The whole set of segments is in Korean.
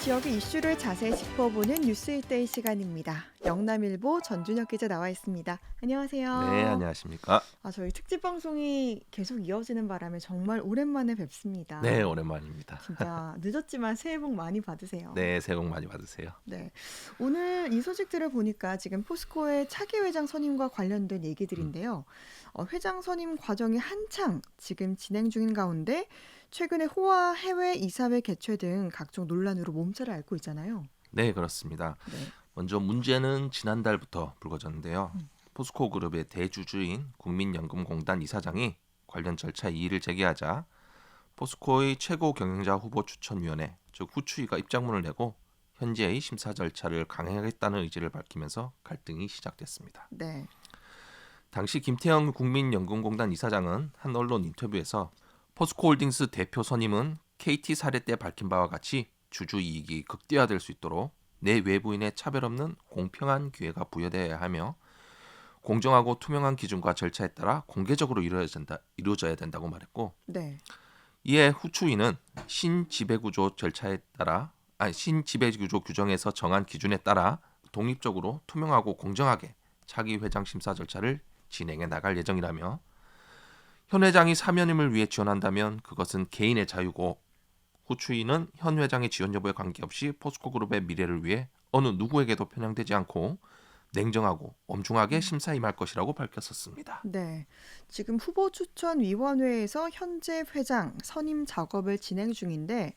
지역의 이슈를 자세히 짚어보는 뉴스일대의 시간입니다. 영남일보 전준혁 기자 나와 있습니다. 네, 안녕하세요. 안녕하십니까? 저희 특집 방송이 계속 이어지는 바람에 정말 오랜만에 네, 뵙습니다. 오랜만입니다. 진짜 늦었지만 새해 복 많이 받으세요. 네, 새해 복 많이 받으세요. 네, 오늘 이 소식들을 보니까 지금 포스코의 차기 회장 선임과 관련된 음, 얘기들인데요. 회장 선임 과정이 한창 지금 진행 중인 가운데 최근에 호화 해외 이사회 개최 등 각종 논란으로 몸살을 앓고 있잖아요. 네, 그렇습니다. 네. 먼저 문제는 지난달부터 불거졌는데요. 음. 포스코 그룹의 대주주인 국민연금공단 이사장이 관련 절차 이의를 제기하자 포스코의 최고 경영자 후보 추천위원회, 즉 후추위가 입장문을 내고 현재의 심사 절차를 강행하겠다는 의지를 밝히면서 갈등이 시작됐습니다. 네. 당시 김태형 국민연금공단 이사장은 한 언론 인터뷰에서 포스코홀딩스 대표 선임은 KT 사례 때 밝힌 바와 같이 주주 이익이 극대화될 수 있도록 내 외부인의 차별 없는 공평한 기회가 부여되어야 하며 공정하고 투명한 기준과 절차에 따라 공개적으로 이루어져야 된다고 말했고, 네. 이에 후추위는 신지배구조 규정에서 정한 기준에 따라 독립적으로 투명하고 공정하게 차기 회장 심사 절차를 진행해 나갈 예정이라며, 현 회장이 사면임을 위해 지원한다면 그것은 개인의 자유고 후추위는 현 회장의 지원 여부에 관계없이 포스코그룹의 미래를 위해 어느 누구에게도 편향되지 않고 냉정하고 엄중하게 심사에 임할 것이라고 밝혔었습니다. 네. 지금 후보 추천 위원회에서 현재 회장 선임 작업을 진행 중인데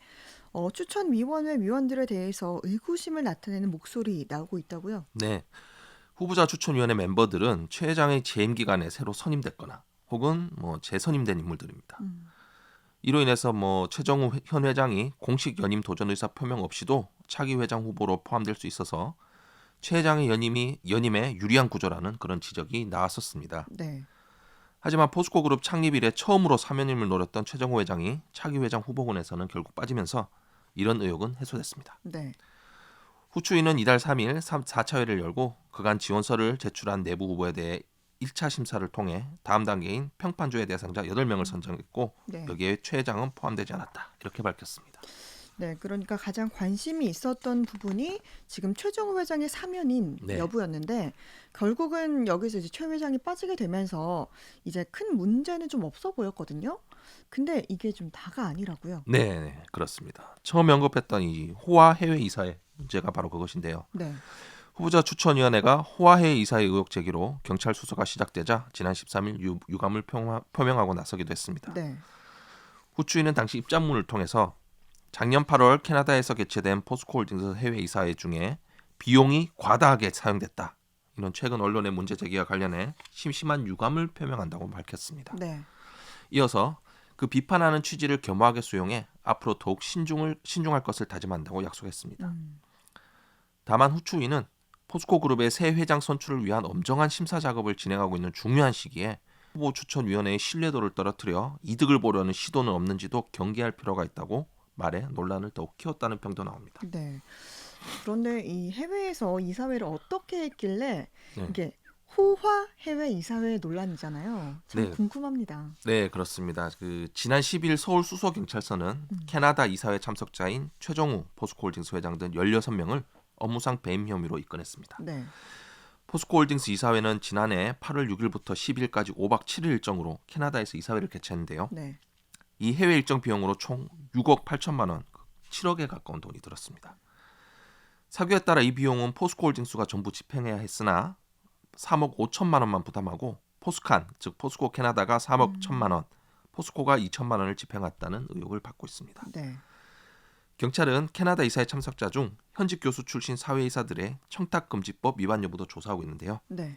추천 위원회 위원들에 대해서 의구심을 나타내는 목소리 나오고 있다고요? 네, 후보자 추천위원회 멤버들은 최 회장의 재임 기간에 새로 선임됐거나 혹은 재선임된 인물들입니다. 음. 이로 인해서 최정우 현 회장이 공식 연임 도전 의사 표명 없이도 차기 회장 후보로 포함될 수 있어서 최 회장의 연임에 유리한 구조라는 그런 지적이 나왔었습니다. 네. 하지만 포스코 그룹 창립 이래 처음으로 사면임을 노렸던 최정호 회장이 차기 회장 후보군에서는 결국 빠지면서 이런 의혹은 해소됐습니다. 네. 후추위는 이달 3일 4차 회를 열고 그간 지원서를 제출한 내부 후보에 대해 1차 심사를 통해 다음 단계인 평판조회 대상자 8명을 선정했고, 네. 여기에 최 회장은 포함되지 않았다, 이렇게 밝혔습니다. 네, 그러니까 가장 관심이 있었던 부분이 지금 최종호 회장의 사면인 네, 여부였는데 결국은 여기서 이제 최 회장이 빠지게 되면서 이제 큰 문제는 좀 없어 보였거든요. 근데 이게 좀 다가 아니라고요. 네, 그렇습니다. 처음 언급했던 이 호화 해외 이사의 문제가 바로 그것인데요. 네. 후보자 추천위원회가 호화해 이사의 의혹 제기로 경찰 수사가 시작되자 지난 13일 유감을 표명하고 나서기도 했습니다. 네. 후추위는 당시 입장문을 통해서 작년 8월 캐나다에서 개최된 포스코홀딩스 해외 이사회 중에 비용이 과다하게 사용됐다, 이런 최근 언론의 문제 제기와 관련해 심심한 유감을 표명한다고 밝혔습니다. 네. 이어서 그 비판하는 취지를 겸허하게 수용해 앞으로 더욱 신중할 것을 다짐한다고 약속했습니다. 음. 다만 후추위는 포스코 그룹의 새 회장 선출을 위한 엄정한 심사 작업을 진행하고 있는 중요한 시기에 후보 추천위원회의 신뢰도를 떨어뜨려 이득을 보려는 시도는 없는지도 경계할 필요가 있다고 말해 논란을 더욱 키웠다는 평도 나옵니다. 네. 그런데 이 해외에서 이사회를 어떻게 했길래 네, 이게 호화 해외 이사회 논란이잖아요. 참 네, 궁금합니다. 네, 그렇습니다. 지난 10일 서울 수서경찰서는 음. 캐나다 이사회 참석자인 최정우 포스코홀딩스 회장 등 16명을 업무상 배임 혐의로 입건했습니다. 네. 포스코홀딩스 이사회는 지난해 8월 6일부터 10일까지 5박 7일 일정으로 캐나다에서 이사회를 개최했는데요. 네. 이 해외 일정 비용으로 총 6억 8천만 원, 7억에 가까운 돈이 들었습니다. 사규에 따라 이 비용은 포스코홀딩스가 전부 집행해야 했으나 3억 5천만 원만 부담하고 포스칸, 즉 포스코 캐나다가 3억 1천만 원, 포스코가 2천만 원을 집행했다는 의혹을 받고 있습니다. 네. 경찰은 캐나다 이사회 참석자 중 현직 교수 출신 사회이사들의 청탁금지법 위반 여부도 조사하고 있는데요. 네.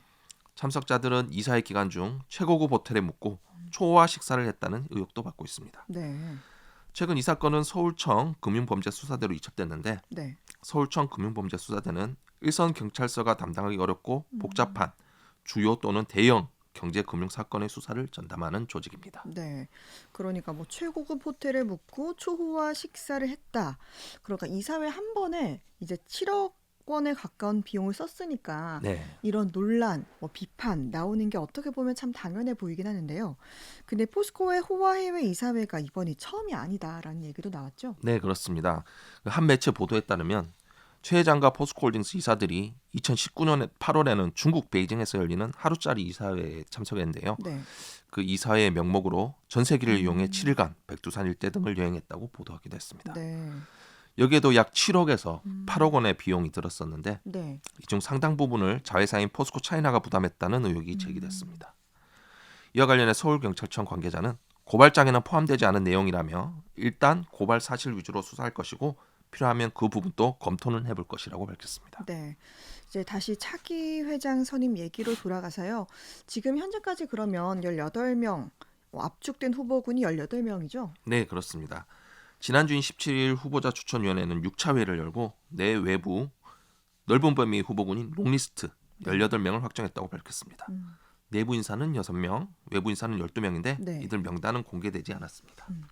참석자들은 이사회 기간 중 최고급 호텔에 묵고 초호화 식사를 했다는 의혹도 받고 있습니다. 네. 최근 이 사건은 서울청 금융범죄수사대로 이첩됐는데, 네. 서울청 금융범죄수사대는 일선 경찰서가 담당하기 어렵고 복잡한 주요 또는 대형 경제금융 사건의 수사를 전담하는 조직입니다. 네. 그러니까 뭐 최고급 호텔에 묵고 초호화 식사를 했다. 그러니까 이사회 한 번에 이제 7억 억원에 가까운 비용을 썼으니까 네. 이런 논란, 비판 나오는 게 어떻게 보면 참 당연해 보이긴 하는데요. 근데 포스코의 호화 해외 이사회가 이번이 처음이 아니다라는 얘기도 나왔죠. 네, 그렇습니다. 한 매체 보도에 따르면 최 회장과 포스코홀딩스 이사들이 2019년 8월에는 중국 베이징에서 열리는 하루짜리 이사회에 참석했는데요. 네. 그 이사회의 명목으로 전 세계를 이용해 음, 7일간 백두산 일대 등을 여행했다고 보도하기도 했습니다. 네. 여기에도 약 7억에서 음, 8억 원의 비용이 들었었는데 네. 이 중 상당 부분을 자회사인 포스코 차이나가 부담했다는 의혹이 음, 제기됐습니다. 이와 관련해 서울경찰청 관계자는 고발장에는 포함되지 않은 내용이라며 일단 고발 사실 위주로 수사할 것이고 필요하면 그 부분도 검토는 해볼 것이라고 밝혔습니다. 네. 이제 다시 차기 회장 선임 얘기로 돌아가서요. 지금 현재까지 그러면 18명, 압축된 후보군이 18명이죠? 네, 그렇습니다. 지난주인 17일 후보자 추천위원회는 6차 회를 열고 내외부 넓은 범위 후보군인 롱리스트 네. 18명을 확정했다고 밝혔습니다. 음, 내부 인사는 6명, 외부 인사는 12명인데 네. 이들 명단은 공개되지 않았습니다. 음,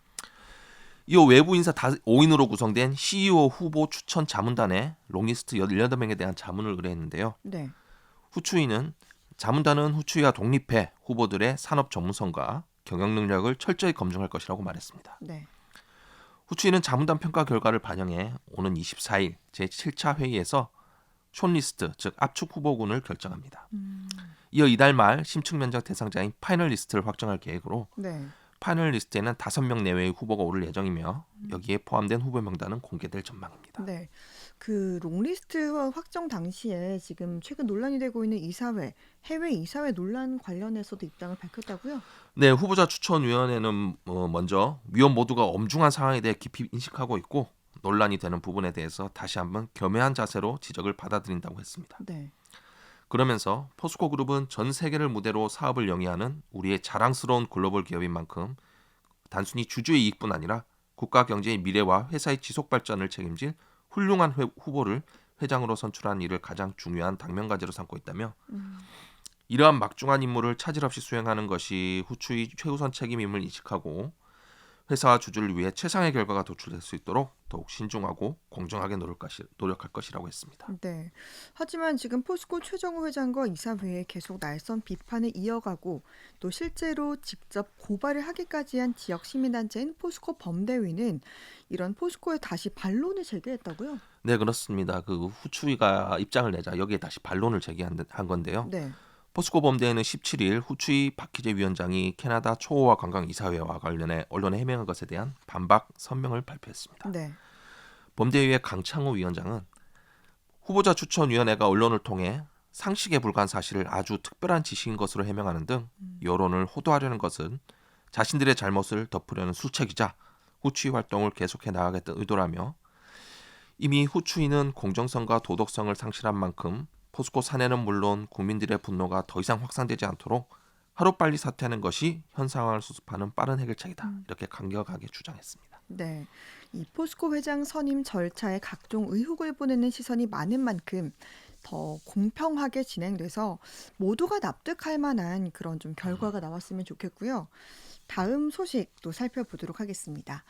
이후 외부 인사 5인으로 구성된 CEO 후보 추천 자문단에 롱리스트 18명에 대한 자문을 의뢰했는데요. 네. 후추위는 자문단은 후추위와 독립해 후보들의 산업 전문성과 경영 능력을 철저히 검증할 것이라고 말했습니다. 네. 후추위는 자문단 평가 결과를 반영해 오는 24일 제7차 회의에서 숏리스트, 즉 압축 후보군을 결정합니다. 음, 이어 이달 말 심층 면접 대상자인 파이널 리스트를 확정할 계획으로 네. 파이널 리스트에는 5명 내외의 후보가 오를 예정이며 여기에 포함된 후보 명단은 공개될 전망입니다. 네. 그 롱리스트 확정 당시에 지금 최근 논란이 되고 있는 이사회, 해외 이사회 논란 관련해서도 입장을 밝혔다고요? 네, 후보자 추천위원회는 먼저 위원 모두가 엄중한 상황에 대해 깊이 인식하고 있고 논란이 되는 부분에 대해서 다시 한번 겸허한 자세로 지적을 받아들인다고 했습니다. 네. 그러면서 포스코 그룹은 전 세계를 무대로 사업을 영위하는 우리의 자랑스러운 글로벌 기업인 만큼 단순히 주주의 이익뿐 아니라 국가 경제의 미래와 회사의 지속 발전을 책임질 훌륭한 후보를 회장으로 선출하는 일을 가장 중요한 당면과제로 삼고 있다며 음, 이러한 막중한 임무를 차질 없이 수행하는 것이 후추의 최우선 책임임을 인식하고 회사와 주주를 위해 최상의 결과가 도출될 수 있도록 더욱 신중하고 공정하게 노력할 것이라고 했습니다. 네. 하지만 지금 포스코 최정우 회장과 이사회에 계속 날선 비판을 이어가고 또 실제로 직접 고발을 하기까지 한 지역 시민단체인 포스코 범대위는 이런 포스코에 다시 반론을 제기했다고요? 네, 그렇습니다. 그 후추위가 입장을 내자 여기에 다시 반론을 제기한 건데요. 네. 포스코 범대회는 17일 후추이 박희재 위원장이 캐나다 초호화 관광 이사회와 관련해 언론에 해명한 것에 대한 반박 성명을 발표했습니다. 네. 범대위의 강창호 위원장은 후보자 추천위원회가 언론을 통해 상식에 불과한 사실을 아주 특별한 지시인 것으로 해명하는 등 여론을 호도하려는 것은 자신들의 잘못을 덮으려는 수책이자 후추위 활동을 계속해 나가겠다는 의도라며 이미 후추위는 공정성과 도덕성을 상실한 만큼 포스코 사내는 물론 국민들의 분노가 더 이상 확산되지 않도록 하루빨리 사퇴하는 것이 현 상황을 수습하는 빠른 해결책이다. 이렇게 강력하게 주장했습니다. 네. 이 포스코 회장 선임 절차에 각종 의혹을 보내는 시선이 많은 만큼 더 공평하게 진행돼서 모두가 납득할 만한 그런 좀 결과가 나왔으면 좋겠고요. 다음 소식 또 살펴보도록 하겠습니다.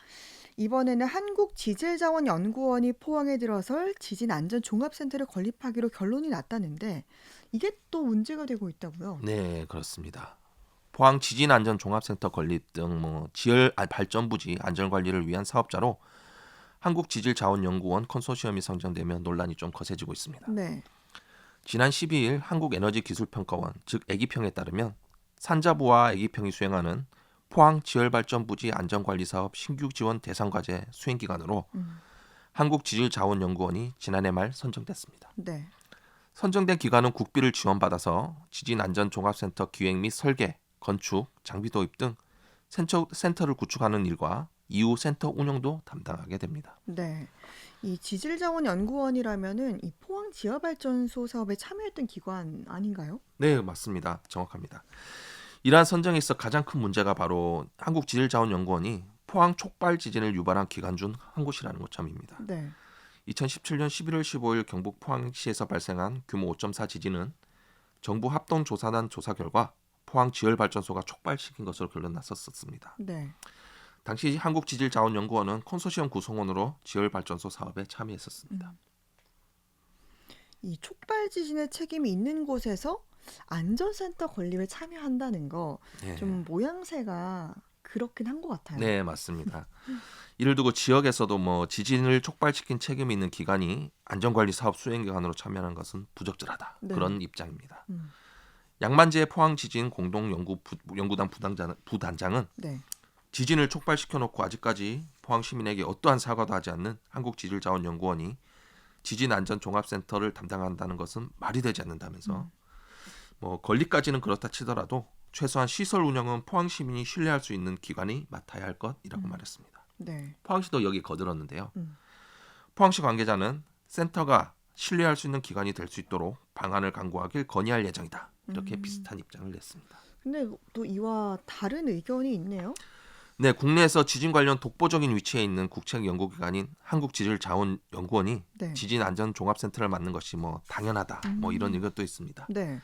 이번에는 한국지질자원연구원이 포항에 들어설 지진안전종합센터를 건립하기로 결론이 났다는데 이게 또 문제가 되고 있다고요. 네, 그렇습니다. 포항 지진안전종합센터 건립 등 지열 발전부지 안전관리를 위한 사업자로 한국지질자원연구원 컨소시엄이 선정되며 논란이 좀 거세지고 있습니다. 네. 지난 12일 한국에너지기술평가원 즉 애기평에 따르면 산자부와 애기평이 수행하는 포항 지열발전부지 안전관리사업 신규 지원 대상과제 수행기관으로 음, 한국지질자원연구원이 지난해 말 선정됐습니다. 네. 선정된 기관은 국비를 지원받아서 지진안전종합센터 기획 및 설계, 건축, 장비 도입 등 센터를 구축하는 일과 이후 센터 운영도 담당하게 됩니다. 네. 이 지질자원연구원이라면은 이 포항 지하발전소 사업에 참여했던 기관 아닌가요? 네, 맞습니다. 정확합니다. 이러한 선정에 있어 가장 큰 문제가 바로 한국지질자원연구원이 포항 촉발 지진을 유발한 기관 중 한 곳이라는 점입니다. 네. 2017년 11월 15일 경북 포항시에서 발생한 규모 5.4 지진은 정부 합동조사단 조사 결과 포항 지열발전소가 촉발시킨 것으로 결론 났었습니다. 네. 당시 한국지질자원연구원은 컨소시엄 구성원으로 지열발전소 사업에 참여했었습니다. 이 촉발 지진의 책임이 있는 곳에서 안전센터 건립에 참여한다는 거 네. 좀 모양새가 그렇긴 한 것 같아요. 네, 맞습니다. 이를 두고 지역에서도 뭐 지진을 촉발시킨 책임이 있는 기관이 안전관리 사업 수행기관으로 참여하는 것은 부적절하다. 네. 그런 입장입니다. 음, 양만재 포항지진 공동연구단 부단장은 네. 지진을 촉발시켜 놓고 아직까지 포항 시민에게 어떠한 사과도 하지 않는 한국지질자원연구원이 지진안전종합센터를 담당한다는 것은 말이 되지 않는다면서 뭐 권리까지는 그렇다 치더라도 최소한 시설 운영은 포항 시민이 신뢰할 수 있는 기관이 맡아야 할 것이라고 말했습니다. 네. 포항시도 여기 거들었는데요. 음. 포항시 관계자는 센터가 신뢰할 수 있는 기관이 될 수 있도록 방안을 강구하길 건의할 예정이다. 이렇게 비슷한 입장을 냈습니다. 근데 또 이와 다른 의견이 있네요. 네, 국내에서 지진 관련 독보적인 위치에 있는 국책 연구기관인 한국지질자원연구원이 네. 지진안전종합센터를 맡는 것이 뭐 당연하다. 뭐 이런 의견도 있습니다. 네.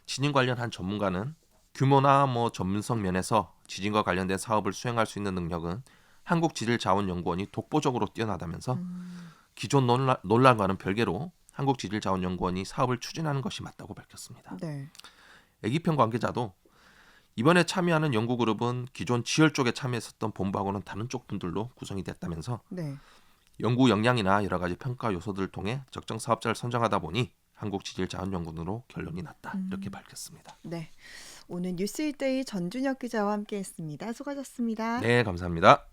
지진 관련 한 전문가는 규모나 뭐 전문성 면에서 지진과 관련된 사업을 수행할 수 있는 능력은 한국지질자원연구원이 독보적으로 뛰어나다면서 기존 논란과는 별개로 한국지질자원연구원이 사업을 추진하는 것이 맞다고 밝혔습니다. 네. 애기편 관계자도 이번에 참여하는 연구그룹은 기존 지열 쪽에 참여했었던 본부하고는 다른 쪽 분들로 구성이 됐다면서 네. 연구 역량이나 여러 가지 평가 요소들을 통해 적정 사업자를 선정하다 보니 한국지질자원연구원으로 결론이 났다. 이렇게 밝혔습니다. 네. 오늘 뉴스일데이 전준혁 기자와 함께했습니다. 수고하셨습니다. 네, 감사합니다.